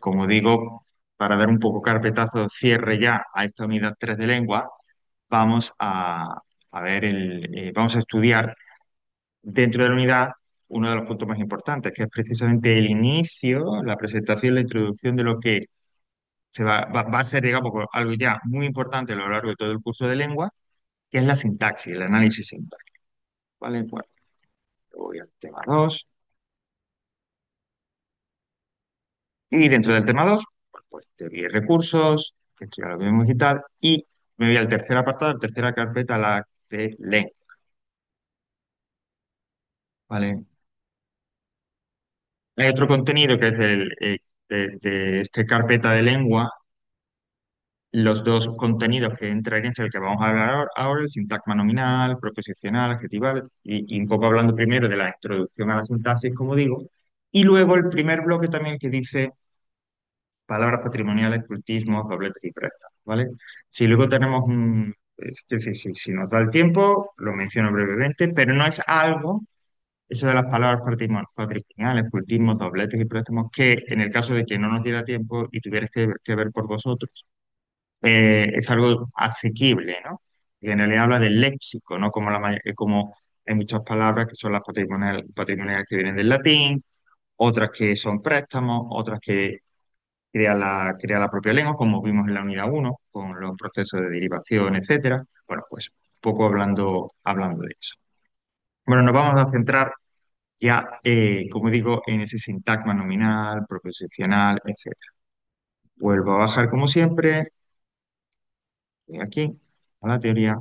Como digo, para dar un poco carpetazo, cierre ya a esta unidad 3 de lengua, vamos a ver vamos a estudiar dentro de la unidad uno de los puntos más importantes, que es precisamente el inicio, la presentación, la introducción de lo que va a ser, digamos, algo ya muy importante a lo largo de todo el curso de lengua, que es la sintaxis, el análisis sintáctico. ¿Vale? Bueno, voy al tema 2. Y dentro del tema 2 pues teoría y recursos, que esto ya lo vimos y tal, y me voy al tercer apartado, tercera carpeta, la de lengua. ¿Vale? Hay otro contenido que es de esta carpeta de lengua. Los dos contenidos que entrarían es el que vamos a hablar ahora, el sintagma nominal, proposicional, adjetival, y un poco hablando primero de la introducción a la sintaxis, como digo, y luego el primer bloque también que dice palabras patrimoniales, cultismos, dobletes y prestas, ¿vale? Si luego tenemos es decir, si nos da el tiempo, lo menciono brevemente, pero no es algo, eso de las palabras patrimoniales, cultismos, dobletes y préstamos, que en el caso de que no nos diera tiempo y tuvierais que ver por vosotros, es algo asequible, ¿no? Y en realidad habla del léxico, ¿no? Como hay muchas palabras que son las patrimoniales que vienen del latín, otras que son préstamos, otras que crea la propia lengua, como vimos en la unidad uno con los procesos de derivación, etcétera. Bueno, pues poco hablando de eso. Bueno, nos vamos a centrar ya, como digo, en ese sintagma nominal, proposicional, etcétera. Vuelvo a bajar como siempre, aquí, a la teoría,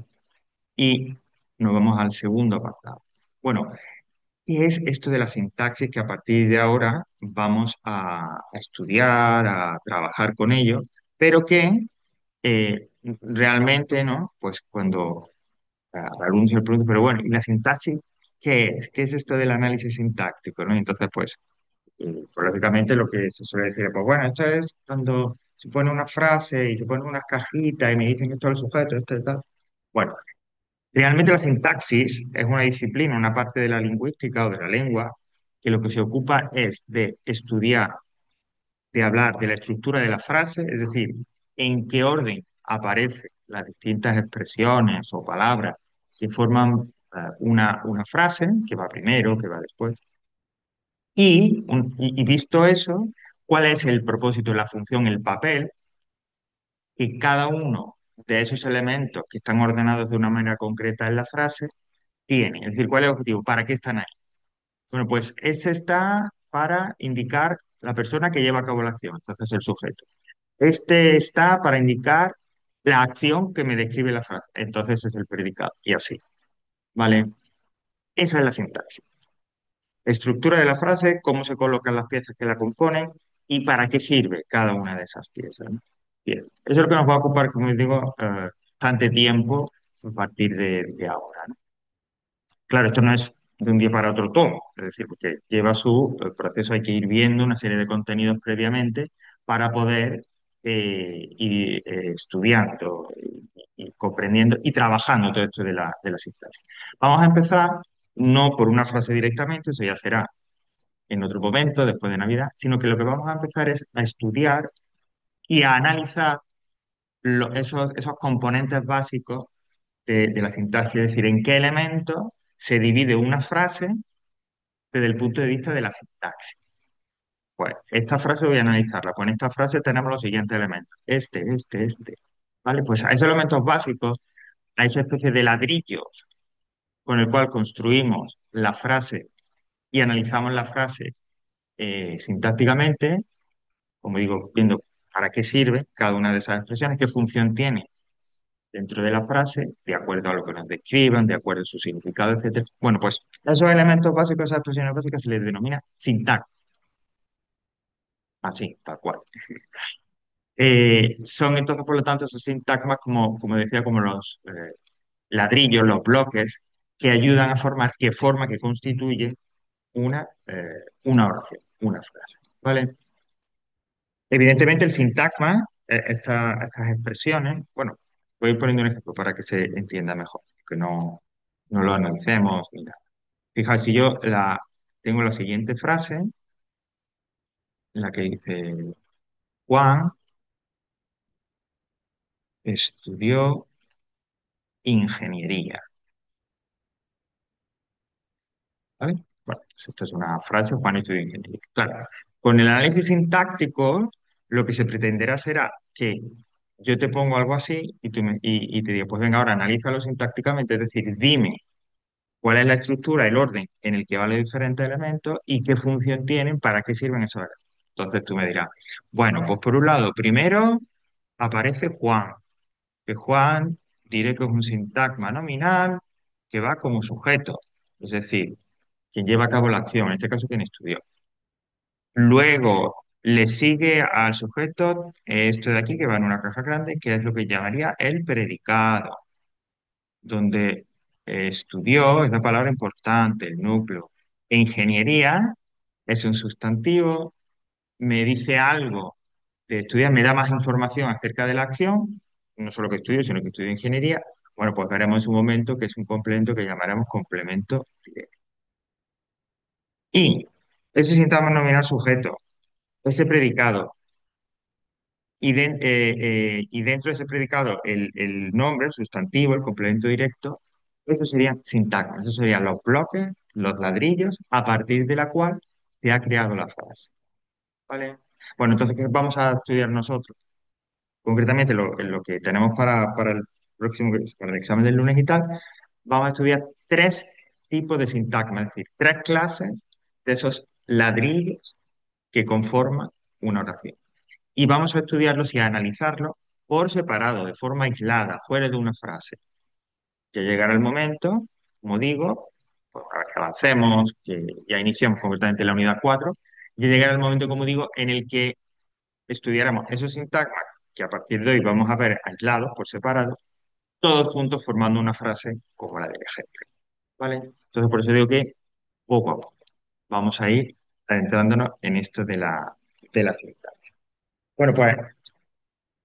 y nos vamos al segundo apartado. Bueno, ¿qué es esto de la sintaxis que a partir de ahora vamos a estudiar, a trabajar con ello, pero que realmente, ¿no? Pues cuando anuncio el producto, pero bueno, ¿y la sintaxis qué es? ¿Qué es esto del análisis sintáctico, ¿no? Entonces, pues lógicamente lo que se suele decir, pues bueno, esto es cuando se pone una frase y se pone unas cajitas y me dicen esto es el sujeto, esto es tal. Bueno, realmente la sintaxis es una disciplina, una parte de la lingüística o de la lengua, que lo que se ocupa es de estudiar, de hablar de la estructura de la frase, es decir, en qué orden aparecen las distintas expresiones o palabras que forman una frase, que va primero, que va después. Y visto eso, ¿cuál es el propósito, la función, el papel que cada uno de esos elementos que están ordenados de una manera concreta en la frase tiene? Es decir, ¿cuál es el objetivo? ¿Para qué están ahí? Bueno, pues ese está para indicar la persona que lleva a cabo la acción, entonces el sujeto. Este está para indicar la acción que me describe la frase. Entonces es el predicado. Y así. ¿Vale? Esa es la sintaxis. Estructura de la frase, cómo se colocan las piezas que la componen y para qué sirve cada una de esas piezas, ¿no? Bien. Eso es lo que nos va a ocupar, como les digo, bastante tiempo a partir de ahora, ¿no? Claro, esto no es de un día para otro todo, es decir, porque lleva su proceso, hay que ir viendo una serie de contenidos previamente para poder ir estudiando y comprendiendo y trabajando todo esto de la sintaxis. Vamos a empezar no por una frase directamente, eso ya será en otro momento, después de Navidad, sino que lo que vamos a empezar es a estudiar y a analizar esos componentes básicos de la sintaxis, es decir, en qué elementos se divide una frase desde el punto de vista de la sintaxis. Pues esta frase voy a analizarla. Pues en esta frase tenemos los siguientes elementos. Este. ¿Vale? Pues a esos elementos básicos, a esa especie de ladrillos con el cual construimos la frase y analizamos la frase sintácticamente, como digo, viendo para qué sirve cada una de esas expresiones, qué función tiene dentro de la frase, de acuerdo a lo que nos describan, de acuerdo a su significado, etcétera. Bueno, pues esos elementos básicos, esas expresiones básicas se les denomina sintaxis, así, tal cual. Son entonces, por lo tanto, esos sintagmas, como decía, como los ladrillos, los bloques, que ayudan a formar, que forma, que constituye una oración, una frase. ¿Vale? Evidentemente, el sintagma, estas expresiones, bueno, voy poniendo un ejemplo para que se entienda mejor, que no lo analicemos ni nada. Fijaos, si yo tengo la siguiente frase, la que dice Juan estudió ingeniería, ¿vale? Bueno, pues esto es una frase, Juan estudió ingeniería. Claro, con el análisis sintáctico, lo que se pretenderá será que yo te pongo algo así y te digo, pues venga, ahora analízalo sintácticamente, es decir, dime cuál es la estructura, el orden en el que van los diferentes elementos y qué función tienen, para qué sirven esos elementos. Entonces tú me dirás, bueno, pues por un lado, primero aparece Juan, que Juan diré que es un sintagma nominal que va como sujeto, es decir, quien lleva a cabo la acción, en este caso quien estudió. Luego le sigue al sujeto esto de aquí que va en una caja grande, que es lo que llamaría el predicado, donde estudió es la palabra importante, el núcleo. E ingeniería es un sustantivo, me dice algo de estudiar, me da más información acerca de la acción, no solo que estudio, sino que estudio ingeniería. Bueno, pues veremos en su momento que es un complemento que llamaremos complemento directo. Y ese sintagma nominal sujeto, ese predicado, y dentro de ese predicado el nombre, el sustantivo, el complemento directo, eso serían sintagmas, eso serían los bloques, los ladrillos, a partir de la cual se ha creado la frase. ¿Vale? Bueno, entonces, ¿qué vamos a estudiar nosotros? Concretamente, en lo que tenemos para el próximo, para el examen del lunes y tal, vamos a estudiar tres tipos de sintagmas, es decir, tres clases de esos ladrillos que conforman una oración. Y vamos a estudiarlos y a analizarlos por separado, de forma aislada, fuera de una frase. Ya llegará el momento, como digo, pues ahora que avancemos, que ya iniciamos concretamente la unidad 4, ya llegará el momento, como digo, en el que estudiáramos esos sintagmas que a partir de hoy vamos a ver aislados, por separado, todos juntos formando una frase como la del ejemplo. ¿Vale? Entonces, por eso digo que poco a poco vamos a ir adentrándonos en esto de la sintaxis. Bueno, pues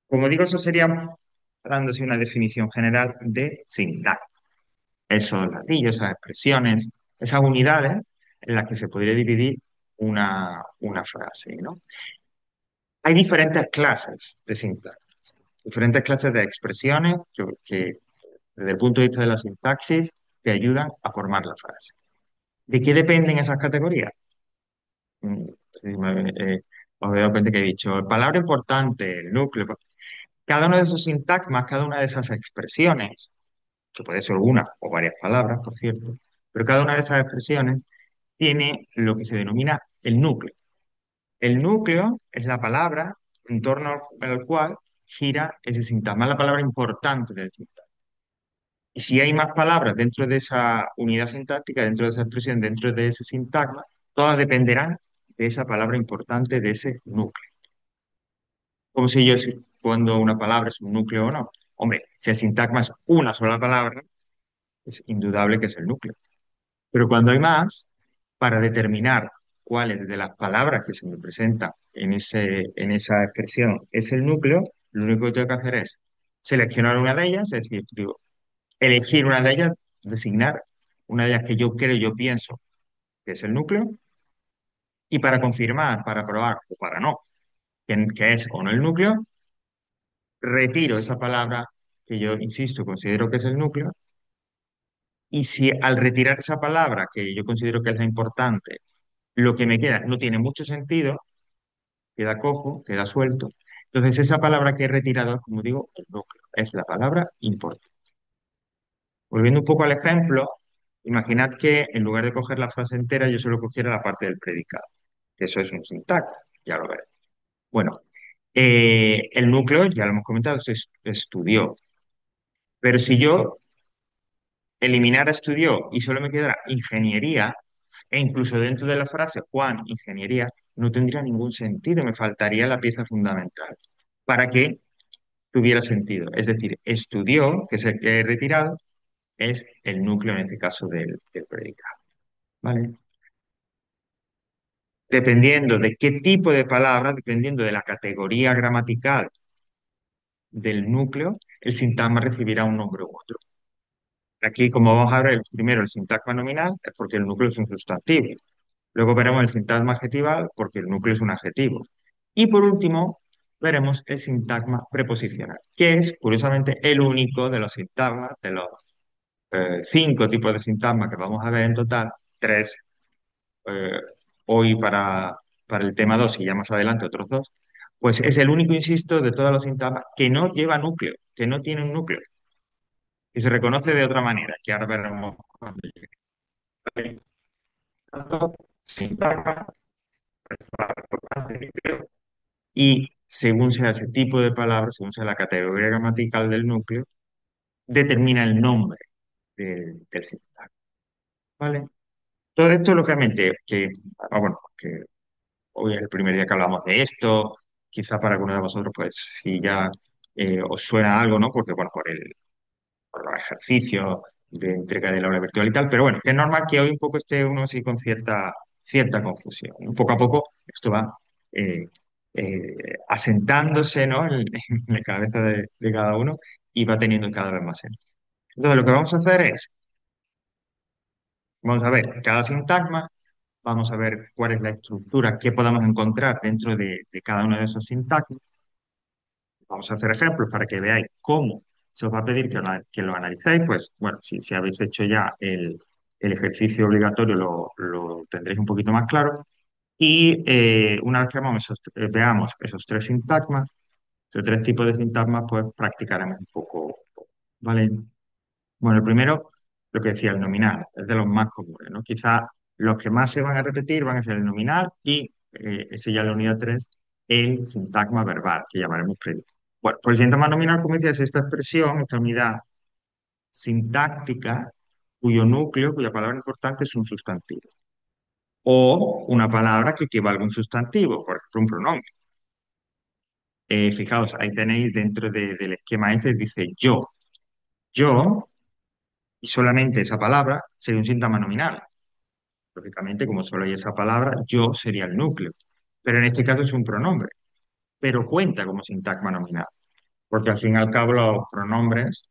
como digo, eso sería dándose una definición general de sintaxis. Esos ladrillos, esas expresiones, esas unidades en las que se podría dividir una frase, ¿no? Hay diferentes clases de sintaxis, diferentes clases de expresiones que, desde el punto de vista de la sintaxis, te ayudan a formar la frase. ¿De qué dependen esas categorías? Sí, os he dado cuenta que he dicho, palabra importante, el núcleo. Cada uno de esos sintagmas, cada una de esas expresiones, que puede ser una o varias palabras, por cierto, pero cada una de esas expresiones tiene lo que se denomina el núcleo. El núcleo es la palabra en torno al cual gira ese sintagma, es la palabra importante del sintagma. Y si hay más palabras dentro de esa unidad sintáctica, dentro de esa expresión, dentro de ese sintagma, todas dependerán de esa palabra importante, de ese núcleo. Como si yo si cuando una palabra es un núcleo o no. Hombre, si el sintagma es una sola palabra, es indudable que es el núcleo. Pero cuando hay más, para determinar cuáles de las palabras que se me presentan en esa expresión es el núcleo, lo único que tengo que hacer es seleccionar una de ellas, es decir, digo, elegir una de ellas, designar una de ellas que yo creo, yo pienso que es el núcleo, y para confirmar, para probar o para no, que es o no el núcleo, retiro esa palabra que yo, insisto, considero que es el núcleo, y si al retirar esa palabra que yo considero que es la importante, lo que me queda no tiene mucho sentido, queda cojo, queda suelto. Entonces, esa palabra que he retirado, como digo, el núcleo, es la palabra importante. Volviendo un poco al ejemplo, imaginad que en lugar de coger la frase entera, yo solo cogiera la parte del predicado, que eso es un sintagma, ya lo veré. Bueno, el núcleo, ya lo hemos comentado, se estudió. Pero si yo eliminara estudió y solo me quedara ingeniería, e incluso dentro de la frase Juan, ingeniería, no tendría ningún sentido, me faltaría la pieza fundamental para que tuviera sentido. Es decir, estudió, que es el que he retirado, es el núcleo en este caso del predicado. ¿Vale? Dependiendo de qué tipo de palabra, dependiendo de la categoría gramatical del núcleo, el sintagma recibirá un nombre u otro. Aquí, como vamos a ver, primero el sintagma nominal es porque el núcleo es un sustantivo. Luego veremos el sintagma adjetival porque el núcleo es un adjetivo. Y por último, veremos el sintagma preposicional, que es curiosamente el único de los sintagmas, de los cinco tipos de sintagma que vamos a ver en total, tres eh, hoy para el tema 2 y ya más adelante otros dos, pues es el único, insisto, de todos los sintagmas que no lleva núcleo, que no tiene un núcleo y se reconoce de otra manera, que ahora veremos cuando llegue. Sintagma, y según sea ese tipo de palabra, según sea la categoría gramatical del núcleo, determina el nombre del sintagma. ¿Vale? Todo esto, lógicamente, bueno, que hoy es el primer día que hablamos de esto, quizá para algunos de vosotros, pues si ya os suena algo, ¿no? Porque, bueno, por los ejercicios de entrega del aula virtual y tal, pero bueno, que es normal que hoy un poco esté uno así con cierta confusión, ¿no? Poco a poco esto va eh, asentándose, ¿no? En la cabeza de cada uno y va teniendo cada vez más sentido. Entonces, lo que vamos a hacer es, vamos a ver cada sintagma, vamos a ver cuál es la estructura que podamos encontrar dentro de cada uno de esos sintagmas. Vamos a hacer ejemplos para que veáis cómo se os va a pedir que lo analicéis. Pues bueno, si habéis hecho ya el ejercicio obligatorio lo tendréis un poquito más claro. Y una vez que veamos esos tres sintagmas, esos tres tipos de sintagmas, pues practicaremos un poco, ¿vale? Bueno, el primero, lo que decía, el nominal, es de los más comunes, ¿no? Quizá los que más se van a repetir van a ser el nominal y, ese ya es la unidad 3 el sintagma verbal, que llamaremos predicto. Bueno, pues el sintagma nominal, como decía, es esta expresión, esta unidad sintáctica, cuyo núcleo, cuya palabra importante es un sustantivo. O una palabra que equivalga a un sustantivo, por ejemplo, un pronombre. Fijaos, ahí tenéis dentro del esquema ese, dice yo. Yo, y solamente esa palabra, sería un sintagma nominal. Lógicamente, como solo hay esa palabra, yo sería el núcleo. Pero en este caso es un pronombre, pero cuenta como sintagma nominal, porque al fin y al cabo los pronombres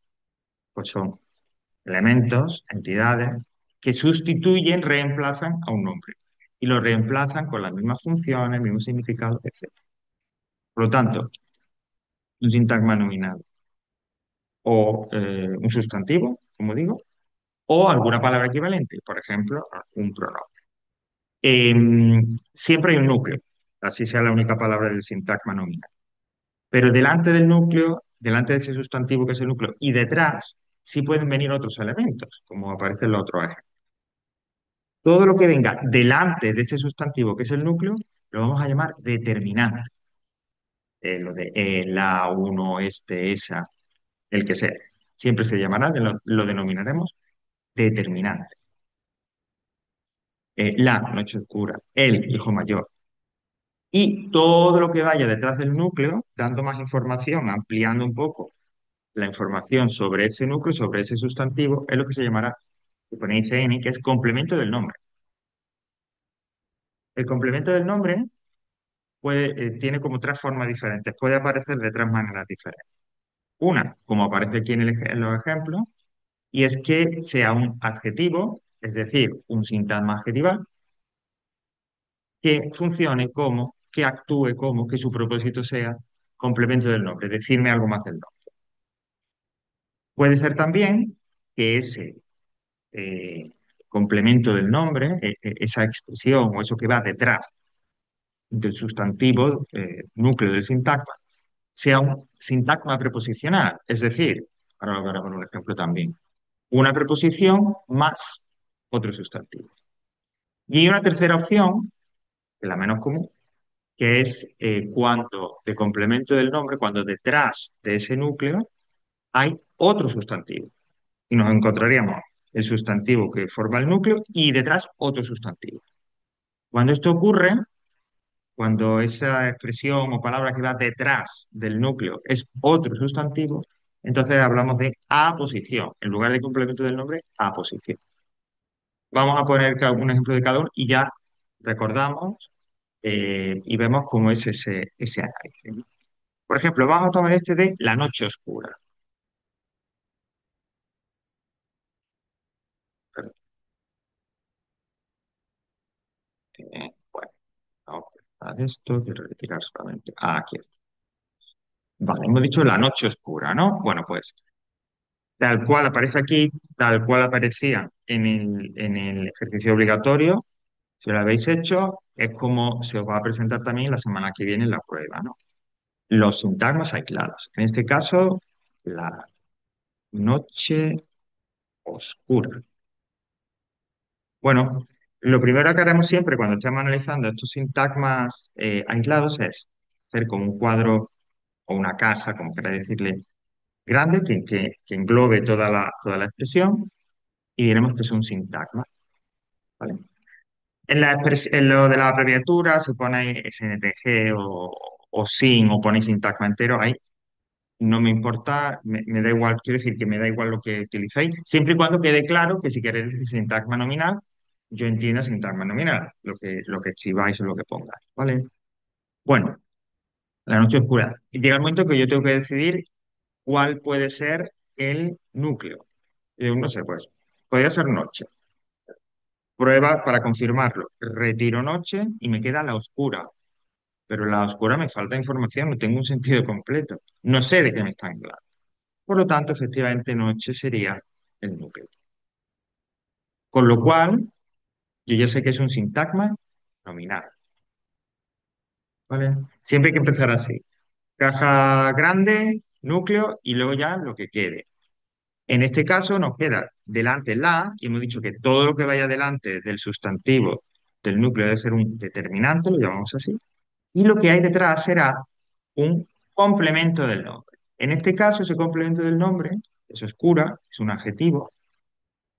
pues son elementos, entidades, que sustituyen, reemplazan a un nombre. Y lo reemplazan con las mismas funciones, el mismo significado, etc. Por lo tanto, un sintagma nominal o un sustantivo, como digo, o alguna palabra equivalente, por ejemplo, un pronombre. Siempre hay un núcleo, así sea la única palabra del sintagma nominal. Pero delante del núcleo, delante de ese sustantivo que es el núcleo, y detrás, sí pueden venir otros elementos, como aparece en los otros ejemplos. Todo lo que venga delante de ese sustantivo que es el núcleo, lo vamos a llamar determinante. Lo de la, uno, este, esa, el que sea. Siempre se llamará, lo denominaremos determinante. La, noche oscura, el, hijo mayor. Y todo lo que vaya detrás del núcleo, dando más información, ampliando un poco la información sobre ese núcleo, sobre ese sustantivo, es lo que se llamará, que pone ICN, que es complemento del nombre. El complemento del nombre tiene como tres formas diferentes, puede aparecer de tres maneras diferentes. Una, como aparece aquí en los ejemplos, y es que sea un adjetivo, es decir, un sintagma adjetival, que funcione como, que actúe como, que su propósito sea complemento del nombre, decirme algo más del nombre. Puede ser también que ese eh, complemento del nombre, esa expresión o eso que va detrás del sustantivo, núcleo del sintagma, sea un sintagma preposicional, es decir, ahora lo veremos en un ejemplo también, una preposición más otro sustantivo. Y hay una tercera opción, que es la menos común, que es cuando de complemento del nombre, cuando detrás de ese núcleo hay otro sustantivo. Y nos encontraríamos el sustantivo que forma el núcleo y detrás otro sustantivo. Cuando esto ocurre, cuando esa expresión o palabra que va detrás del núcleo es otro sustantivo, entonces hablamos de aposición. En lugar de complemento del nombre, aposición. Vamos a poner un ejemplo de cada uno y ya recordamos y vemos cómo es ese análisis, ¿no? Por ejemplo, vamos a tomar este de la noche oscura. Bueno, vamos a quitar esto, quiero retirar solamente. Ah, aquí está. Vale, hemos dicho la noche oscura, ¿no? Bueno, pues tal cual aparece aquí, tal cual aparecía en el ejercicio obligatorio, si lo habéis hecho, es como se os va a presentar también la semana que viene en la prueba, ¿no? Los sintagmas aislados. En este caso, la noche oscura. Bueno, lo primero que haremos siempre cuando estemos analizando estos sintagmas aislados es hacer como un cuadro o una caja, como queráis decirle, grande que englobe toda la expresión y diremos que es un sintagma, ¿vale? En lo de la abreviatura se pone SNTG o SIN o pone sintagma entero, ahí no me importa, me da igual, quiero decir que me da igual lo que utilicéis, siempre y cuando quede claro que si queréis decir sintagma nominal, yo entienda sintagma nominal, lo que escribáis o lo que pongáis, ¿vale? Bueno, la noche oscura. Y llega el momento que yo tengo que decidir cuál puede ser el núcleo. No sé, pues, podría ser noche. Prueba para confirmarlo. Retiro noche y me queda la oscura. Pero la oscura me falta información, no tengo un sentido completo. No sé de qué me están hablando. Por lo tanto, efectivamente, noche sería el núcleo. Con lo cual, yo ya sé que es un sintagma nominal, ¿vale? Siempre hay que empezar así. Caja grande, núcleo y luego ya lo que quede. En este caso nos queda delante la, y hemos dicho que todo lo que vaya delante del sustantivo del núcleo debe ser un determinante, lo llamamos así, y lo que hay detrás será un complemento del nombre. En este caso, ese complemento del nombre es oscura, es un adjetivo,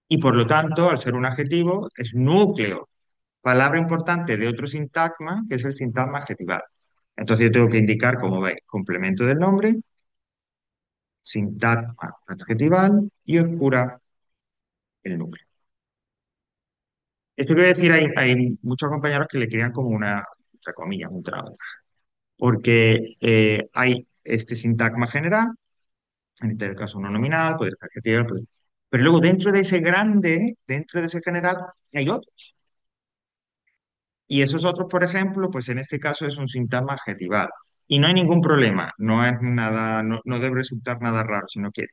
y por lo tanto, al ser un adjetivo, es núcleo, palabra importante de otro sintagma, que es el sintagma adjetival. Entonces yo tengo que indicar, como veis, complemento del nombre, sintagma adjetival y oscura el núcleo. Esto quiero decir, hay muchos compañeros que le crean como una, entre comillas, un trabajo, porque hay este sintagma general, en este caso uno nominal, puede ser adjetivo, pero luego dentro de ese grande, dentro de ese general, hay otros. Y esos otros, por ejemplo, pues en este caso es un sintagma adjetival. Y no hay ningún problema, no es nada, no debe resultar nada raro, sino que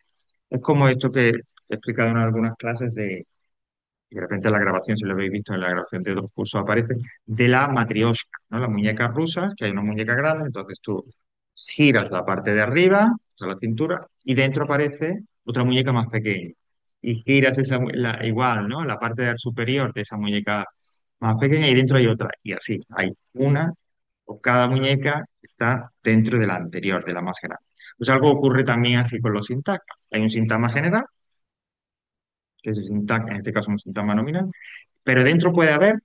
es como esto que he explicado en algunas clases y de repente la grabación, si lo habéis visto en la grabación de otros cursos, aparece, de la matrioshka, ¿no? Las muñecas rusas, que hay una muñeca grande, entonces tú giras la parte de arriba, hasta la cintura, y dentro aparece otra muñeca más pequeña. Y giras igual, ¿no? La parte superior de esa muñeca más pequeña y dentro hay otra. Y así, hay una, o cada muñeca está dentro de la anterior, de la más grande. Pues algo ocurre también así con los sintagmas. Hay un sintagma general, que es el sintagma, en este caso un sintagma nominal, pero dentro puede haber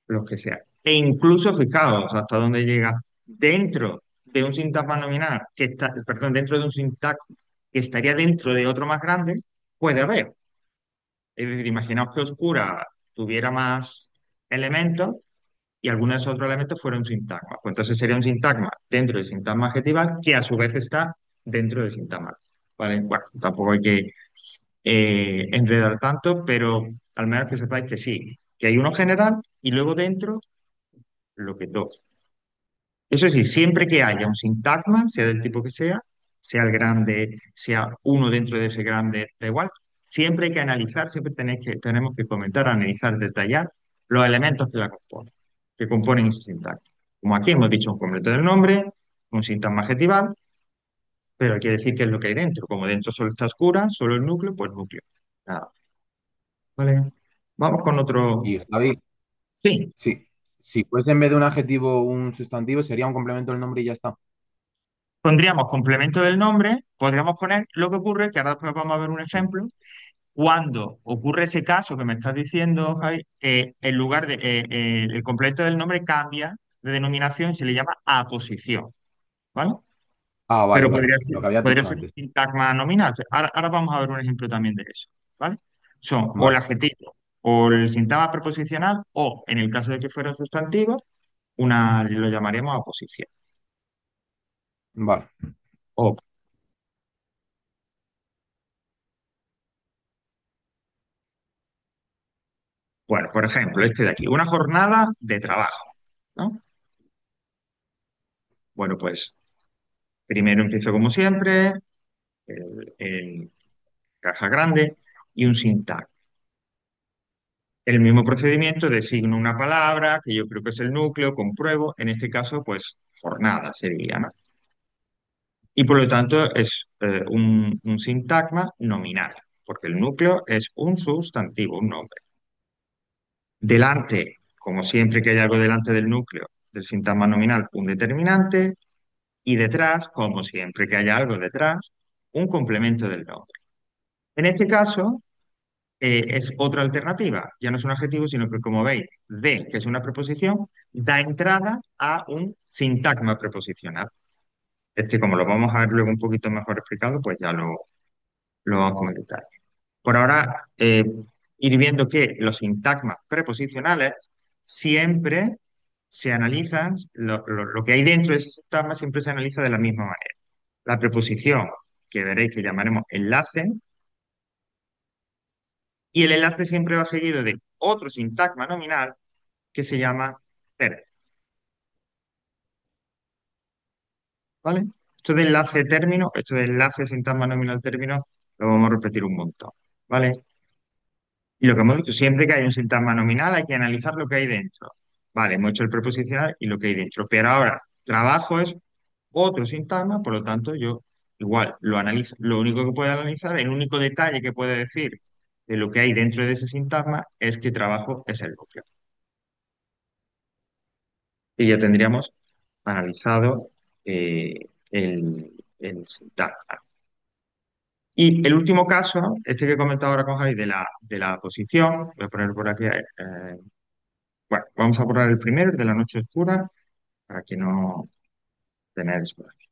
lo que sea. E incluso, fijaos hasta dónde llega, dentro de un sintagma nominal, que está, perdón, dentro de un sintagma que estaría dentro de otro más grande, puede haber. Es decir, imaginaos que oscura tuviera más elementos y alguno de esos otros elementos fuera un sintagma. Pues entonces sería un sintagma dentro del sintagma adjetival que a su vez está dentro del sintagma. ¿Vale? Bueno, tampoco hay que enredar tanto, pero al menos que sepáis que sí, que hay uno general y luego dentro lo que toque. Eso sí, siempre que haya un sintagma, sea del tipo que sea el grande, sea uno dentro de ese grande, da igual, siempre hay que analizar, siempre tenemos que comentar, analizar, detallar los elementos que componen ese sintagma. Como aquí hemos dicho un completo del nombre, un sintagma adjetival, pero hay que decir qué es lo que hay dentro. Como dentro solo está oscura, solo el núcleo, pues núcleo. Nada, ¿vale? Vamos con otro. Y Javi, Sí, sí, si fuese en vez de un adjetivo un sustantivo, sería un complemento del nombre y ya está. pondríamos complemento del nombre, podríamos poner lo que ocurre, que ahora después vamos a ver un Sí. ejemplo, cuando ocurre ese caso que me estás diciendo, Javi, en lugar de el complemento del nombre cambia de denominación y se le llama aposición, ¿vale? Ah, vale, Pero vale, lo que habías podría dicho ser un antes. sintagma nominal. Ahora vamos a ver un ejemplo también de eso, ¿vale? Son o el Vale, adjetivo o el sintagma preposicional o, en el caso de que fuera un sustantivo, lo llamaríamos aposición. vale. O, Bueno, por ejemplo, este de aquí, una jornada de trabajo, ¿no? Bueno, pues primero empiezo como siempre, el caja grande y un sintagma. El mismo procedimiento, designo una palabra que yo creo que es el núcleo, compruebo, en este caso, pues jornada sería, ¿no? Y por lo tanto es un sintagma nominal, porque el núcleo es un sustantivo, un nombre. Delante, como siempre que hay algo delante del núcleo del sintagma nominal, un determinante, y detrás, como siempre que haya algo detrás, un complemento del nombre. En este caso, es otra alternativa. Ya no es un adjetivo, sino que, como veis, de, que es una preposición, da entrada a un sintagma preposicional. Este, como lo vamos a ver luego un poquito mejor explicado, pues ya lo vamos a comentar. Por ahora, ir viendo que los sintagmas preposicionales siempre se analizan, lo que hay dentro de ese sintagma siempre se analiza de la misma manera. La preposición, que veréis que llamaremos enlace, y el enlace siempre va seguido de otro sintagma nominal que se llama término, ¿vale? Esto de enlace término, esto de enlace sintagma nominal término, lo vamos a repetir un montón, ¿vale? Y lo que hemos dicho, siempre que hay un sintagma nominal hay que analizar lo que hay dentro. Vale, hemos hecho el preposicional y lo que hay dentro. Pero ahora, trabajo es otro sintagma, por lo tanto, yo igual lo analizo. Lo único que puedo analizar, el único detalle que puedo decir de lo que hay dentro de ese sintagma es que trabajo es el núcleo. Y ya tendríamos analizado el sintagma. Y el último caso, este que he comentado ahora con Javi de la posición, voy a poner por aquí. Bueno, vamos a borrar el primero, el de la noche oscura, para que no tenéis por aquí.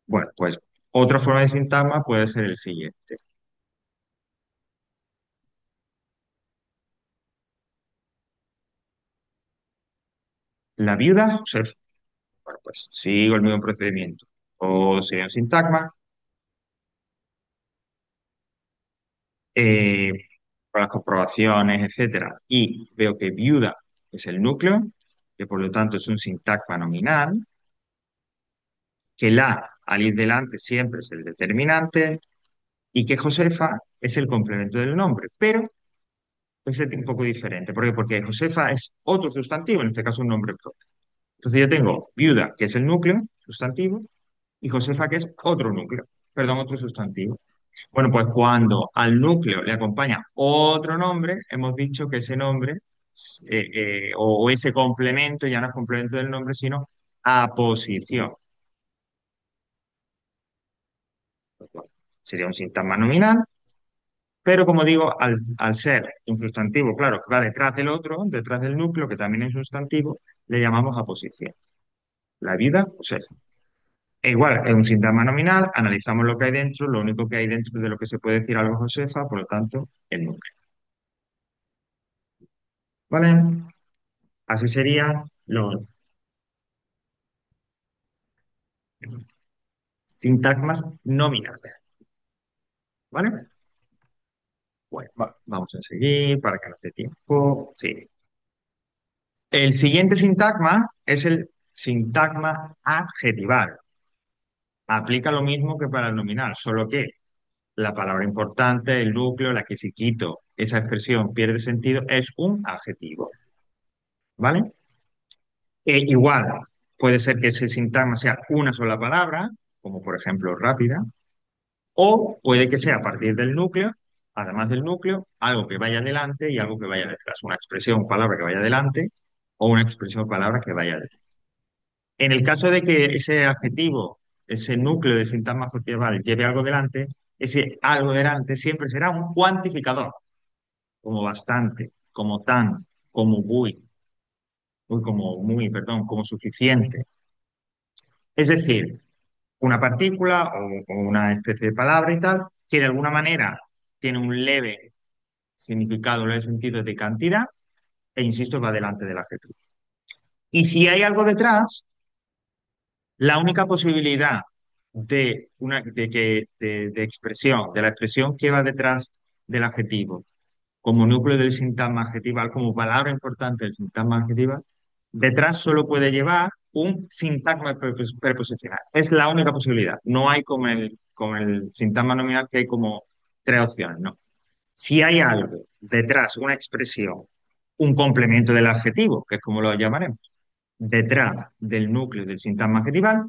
Bueno, pues otra forma de sintagma puede ser el siguiente. La viuda Josef. Bueno, pues sigo el mismo procedimiento. O sería un sintagma, eh, con las comprobaciones, etcétera, y veo que viuda es el núcleo, que por lo tanto es un sintagma nominal, que la al ir delante siempre es el determinante, y que Josefa es el complemento del nombre. Pero es un poco diferente. ¿Por qué? Porque Josefa es otro sustantivo, en este caso un nombre propio. Entonces yo tengo viuda, que es el núcleo, sustantivo, y Josefa, que es otro núcleo, perdón, otro sustantivo. Bueno, pues cuando al núcleo le acompaña otro nombre, hemos dicho que ese nombre o ese complemento ya no es complemento del nombre, sino aposición. Pues, bueno, sería un sintagma nominal. Pero como digo, al ser un sustantivo, claro, que va detrás del otro, detrás del núcleo, que también es un sustantivo, le llamamos aposición. La vida, pues eso. E igual, es un sintagma nominal, analizamos lo que hay dentro, lo único que hay dentro de lo que se puede decir algo Josefa, por lo tanto, el núcleo. ¿Vale? Así serían los sintagmas nominales. ¿Vale? Bueno, Va- vamos a seguir para que no dé tiempo. Sí. El siguiente sintagma es el sintagma adjetival. Aplica lo mismo que para el nominal, solo que la palabra importante, el núcleo, la que si quito esa expresión pierde sentido, es un adjetivo, ¿vale? Igual, puede ser que ese sintagma sea una sola palabra, como por ejemplo rápida, o puede que sea a partir del núcleo, además del núcleo, algo que vaya adelante y algo que vaya detrás, una expresión o palabra que vaya adelante o una expresión o palabra que vaya detrás. En el caso de que ese adjetivo, ese núcleo de sintagma adjetival lleve algo delante, ese algo delante siempre será un cuantificador, como bastante, como tan, como perdón, como suficiente. Es decir, una partícula o una especie de palabra y tal, que de alguna manera tiene un leve significado, un leve sentido de cantidad, e insisto, va delante del adjetivo. Y si hay algo detrás, la única posibilidad de expresión, de la expresión que va detrás del adjetivo como núcleo del sintagma adjetival, como palabra importante del sintagma adjetival, detrás solo puede llevar un sintagma preposicional. Es la única posibilidad. No hay como el sintagma nominal que hay como tres opciones, no. Si hay algo detrás, una expresión, un complemento del adjetivo, que es como lo llamaremos, detrás del núcleo del sintagma adjetival,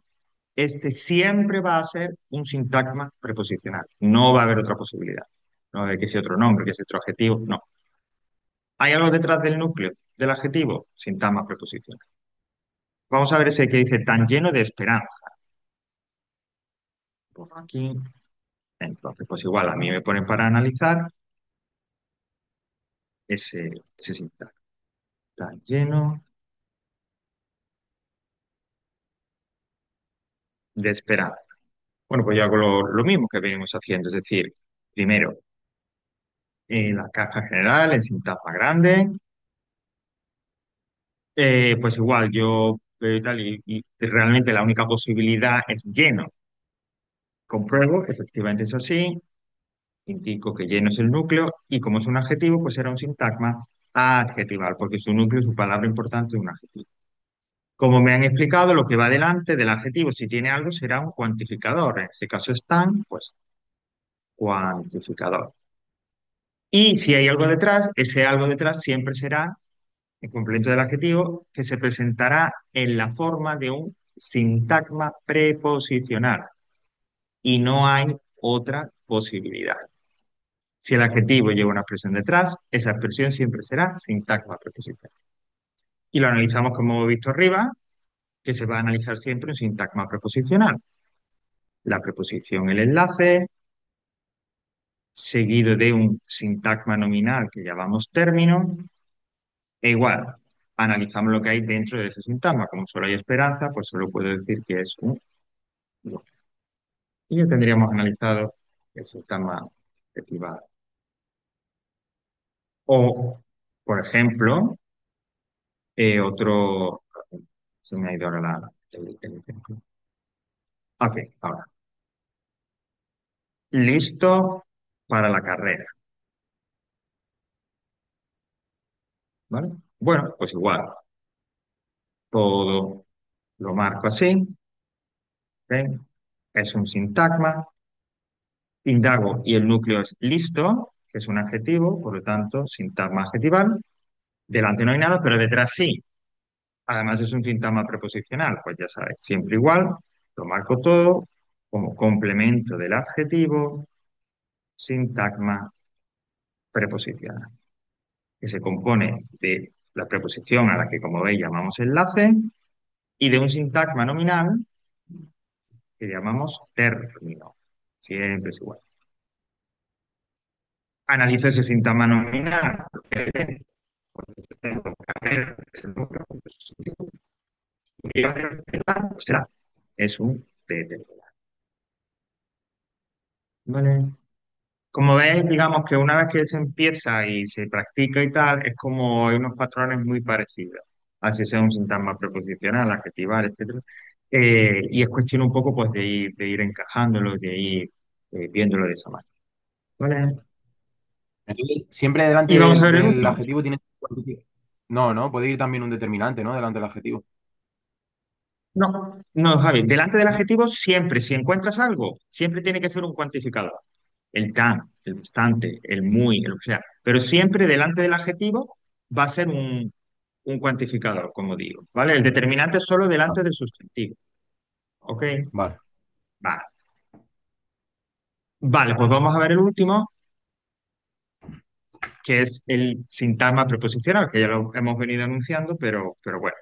este siempre va a ser un sintagma preposicional. No va a haber otra posibilidad. No va a haber que sea otro nombre, que sea otro adjetivo. No. ¿Hay algo detrás del núcleo del adjetivo? Sintagma preposicional. Vamos a ver ese que dice tan lleno de esperanza. Por aquí. Entonces, pues igual a mí me ponen para analizar ese sintagma. Tan lleno de esperanza. Bueno, pues yo hago lo mismo que venimos haciendo, es decir, primero en la caja general, en sintagma grande, pues igual yo veo y tal, y realmente la única posibilidad es lleno. Compruebo, efectivamente es así, indico que lleno es el núcleo, y como es un adjetivo, pues será un sintagma adjetival, porque su núcleo, su palabra importante es un adjetivo. Como me han explicado, lo que va delante del adjetivo, si tiene algo, será un cuantificador. En este caso están, pues cuantificador. Y si hay algo detrás, ese algo detrás siempre será el complemento del adjetivo que se presentará en la forma de un sintagma preposicional y no hay otra posibilidad. Si el adjetivo lleva una expresión detrás, esa expresión siempre será sintagma preposicional. Y lo analizamos como hemos visto arriba, que se va a analizar siempre un sintagma preposicional. La preposición, el enlace, seguido de un sintagma nominal que llamamos término, e igual, analizamos lo que hay dentro de ese sintagma. Como solo hay esperanza, pues solo puedo decir que es un no. Y ya tendríamos analizado el sintagma adjetival. O, por ejemplo, otro, se me ha ido ahora el ejemplo. Ok, ahora. Listo para la carrera, ¿vale? Bueno, pues igual, todo lo marco así, ¿ok? Es un sintagma, indago y el núcleo es listo, que es un adjetivo, por lo tanto, sintagma adjetival. Delante no hay nada, pero detrás sí. Además es un sintagma preposicional, pues ya sabes, siempre igual, lo marco todo como complemento del adjetivo, sintagma preposicional, que se compone de la preposición a la que, como veis, llamamos enlace y de un sintagma nominal que llamamos término. Siempre es igual. Analizo ese sintagma nominal. Será, es un determinado. ¿Vale? Como veis, digamos que una vez que se empieza y se practica y tal, es como hay unos patrones muy parecidos. Así sea un sintagma preposicional, adjetival, etcétera. Y es cuestión un poco pues de ir encajándolo, de ir viéndolo de esa manera. ¿Vale? Siempre delante Y vamos a ver el del último. adjetivo tiene... No, no, puede ir también un determinante, ¿no? Delante del adjetivo. No, no, Javi. Delante del adjetivo siempre, si encuentras algo, siempre tiene que ser un cuantificador. El tan, el bastante, el muy, el que sea. Pero siempre delante del adjetivo va a ser un cuantificador, como digo. ¿Vale? El determinante es solo Ah, delante del sustantivo. ¿Ok? vale. Vale. Vale, pues vamos a ver el último, que es el sintagma preposicional, que ya lo hemos venido anunciando, pero bueno.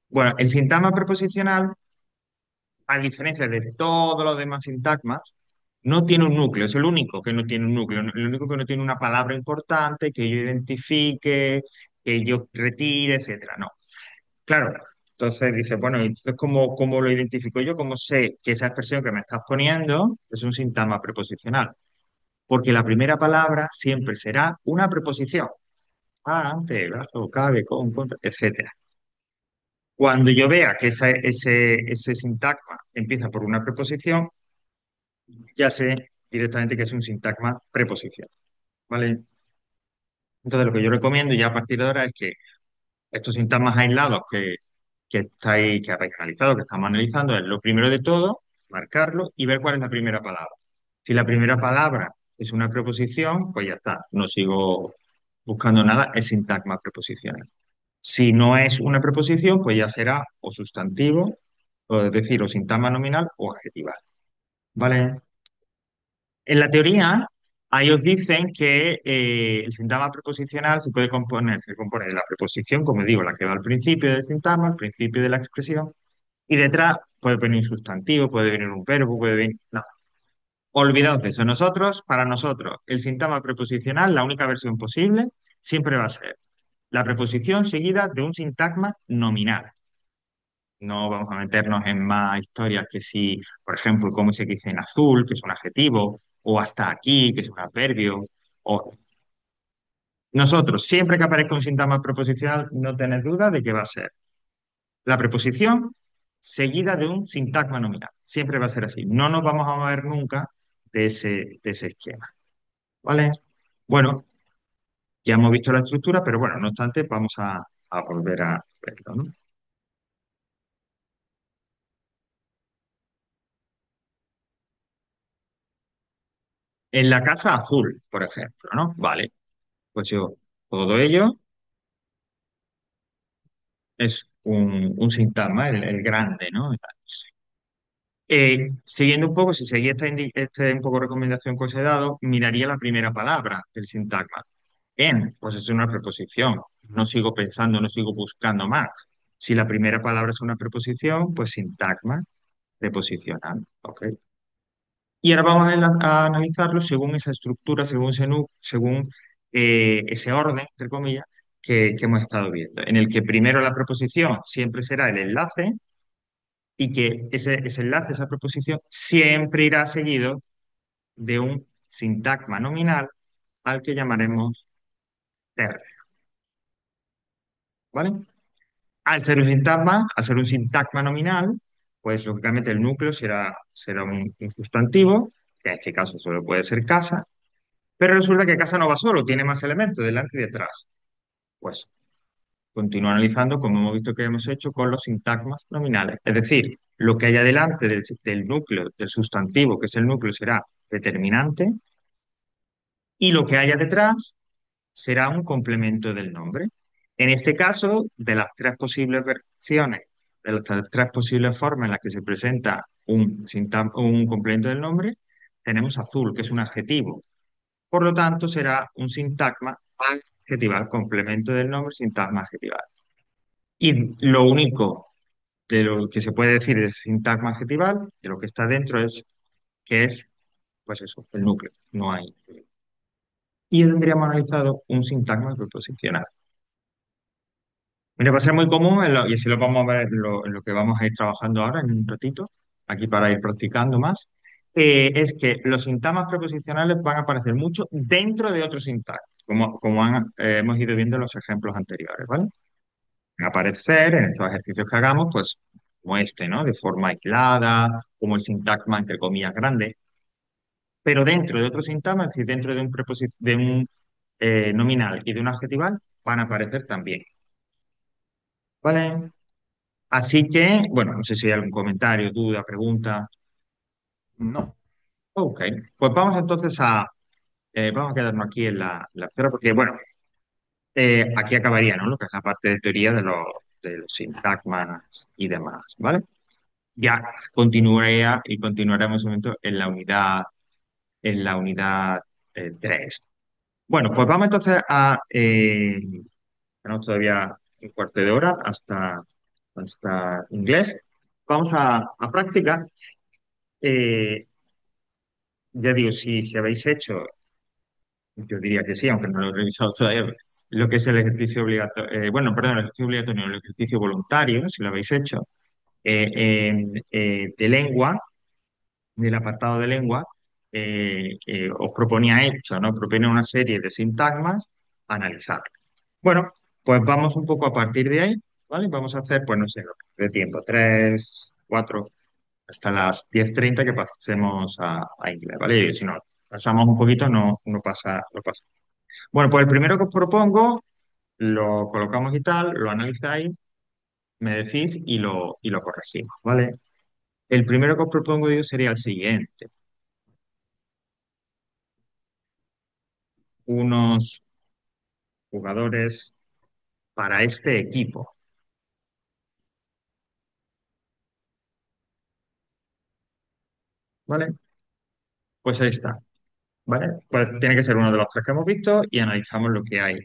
Bueno, el sintagma preposicional, a diferencia de todos los demás sintagmas, no tiene un núcleo, es el único que no tiene un núcleo, el único que no tiene una palabra importante que yo identifique, que yo retire, etcétera. No. Claro, entonces dice, bueno, entonces ¿cómo lo identifico yo? ¿Cómo sé que esa expresión que me estás poniendo es un sintagma preposicional? Porque la primera palabra siempre será una preposición. Ante, bajo, cabe, con, contra, etcétera. Cuando yo vea que ese sintagma empieza por una preposición, ya sé directamente que es un sintagma preposición, ¿vale? Entonces, lo que yo recomiendo ya a partir de ahora es que estos sintagmas aislados que habéis analizado, que estamos analizando, es lo primero de todo, marcarlo y ver cuál es la primera palabra. Si la primera palabra es una preposición, pues ya está, no sigo buscando nada, es sintagma preposicional. Si no es una preposición, pues ya será o sustantivo, o es decir, o sintagma nominal o adjetival. ¿Vale? En la teoría, ahí os dicen que el sintagma preposicional se compone de la preposición, como digo, la que va al principio del sintagma, al principio de la expresión, y detrás puede venir un sustantivo, puede venir un verbo, puede venir... No, olvidaos de eso. Para nosotros, el sintagma preposicional, la única versión posible, siempre va a ser la preposición seguida de un sintagma nominal. No vamos a meternos en más historias que si, por ejemplo, cómo se dice en azul, que es un adjetivo, o hasta aquí, que es un adverbio. O... Nosotros, siempre que aparezca un sintagma preposicional, no tened duda de que va a ser la preposición seguida de un sintagma nominal. Siempre va a ser así. No nos vamos a mover nunca de ese esquema. ¿Vale? Bueno, ya hemos visto la estructura, pero bueno, no obstante, vamos a volver a verlo, ¿no? En la casa azul, por ejemplo, ¿no? Vale, pues yo, todo ello es un sintagma, el grande, ¿no? Siguiendo un poco, si seguía esta un poco recomendación que os he dado, miraría la primera palabra del sintagma. Pues es una preposición. No sigo pensando, no sigo buscando más. Si la primera palabra es una preposición, pues sintagma preposicional. ¿Ok? Y ahora vamos a analizarlo según esa estructura, según ese orden, entre comillas, que hemos estado viendo, en el que primero la preposición siempre será el enlace y que ese enlace, esa preposición, siempre irá seguido de un sintagma nominal al que llamaremos término, ¿vale? Al ser un sintagma nominal, pues lógicamente el núcleo será un sustantivo, que en este caso solo puede ser casa, pero resulta que casa no va solo, tiene más elementos delante y detrás. Pues continúo analizando, como hemos visto que hemos hecho, con los sintagmas nominales. Es decir, lo que hay adelante del núcleo, del sustantivo, que es el núcleo, será determinante, y lo que haya detrás será un complemento del nombre. En este caso, de las tres posibles versiones, de las tres posibles formas en las que se presenta un complemento del nombre, tenemos azul, que es un adjetivo. Por lo tanto, será un sintagma adjetival, complemento del nombre, sintagma adjetival. Y lo único de lo que se puede decir de ese sintagma adjetival, de lo que está dentro, es que es, pues eso, el núcleo. No hay. Y tendríamos analizado un sintagma preposicional. Mira, va a ser muy común, y así lo vamos a ver en lo que vamos a ir trabajando ahora en un ratito, aquí para ir practicando más, es que los sintagmas preposicionales van a aparecer mucho dentro de otros sintagmas, como hemos ido viendo en los ejemplos anteriores, ¿vale? Van a aparecer en estos ejercicios que hagamos, pues como este, ¿no? De forma aislada, como el sintagma entre comillas grande, pero dentro de otros sintagmas, es decir, dentro de un nominal y de un adjetival, van a aparecer también, ¿vale? Así que, bueno, no sé si hay algún comentario, duda, pregunta. No. Ok, pues vamos entonces vamos a quedarnos aquí en la esfera, porque, bueno, aquí acabaría, ¿no? Lo que es la parte de teoría de los sintagmas y demás, ¿vale? Ya continuaremos un momento en la unidad 3. Bueno, pues vamos entonces tenemos todavía un cuarto de hora hasta inglés. Vamos a practicar. Eh, ya digo, si habéis hecho, yo diría que sí, aunque no lo he revisado todavía, lo que es el ejercicio obligatorio, bueno, perdón, el ejercicio obligatorio, no, el ejercicio voluntario, si lo habéis hecho, de lengua, del apartado de lengua, os proponía esto, ¿no? Propone una serie de sintagmas, analizar. Bueno, pues vamos un poco a partir de ahí, ¿vale? Vamos a hacer, pues no sé, de tiempo, 3, 4 hasta las 10:30 que pasemos a inglés, ¿vale? Y si no pasamos un poquito, no pasa. Bueno, pues el primero que os propongo, lo colocamos y tal, lo analizáis, me decís y lo corregimos, ¿vale? El primero que os propongo yo sería el siguiente. Unos jugadores para este equipo, ¿vale? Pues ahí está, ¿vale? Pues tiene que ser uno de los tres que hemos visto y analizamos lo que hay.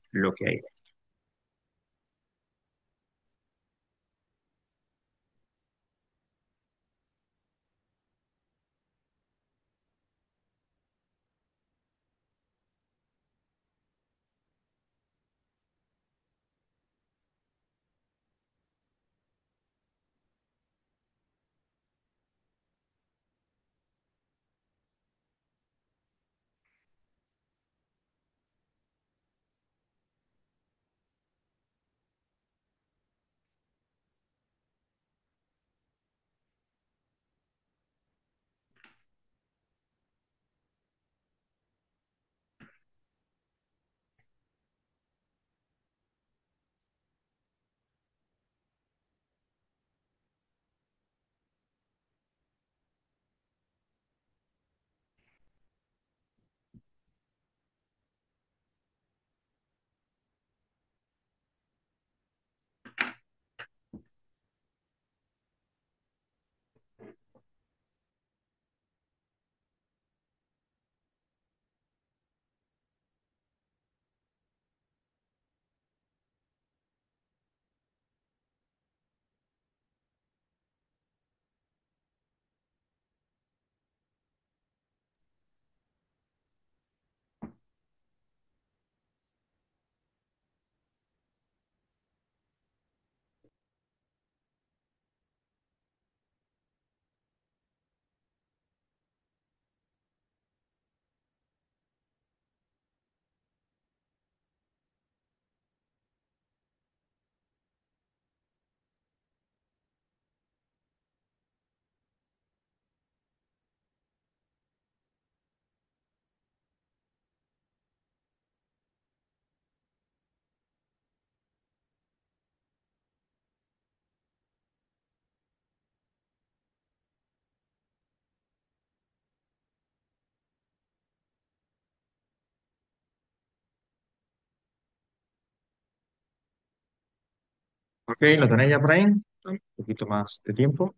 ¿Ok? ¿Lo tenéis ya por ahí? Un poquito más de tiempo.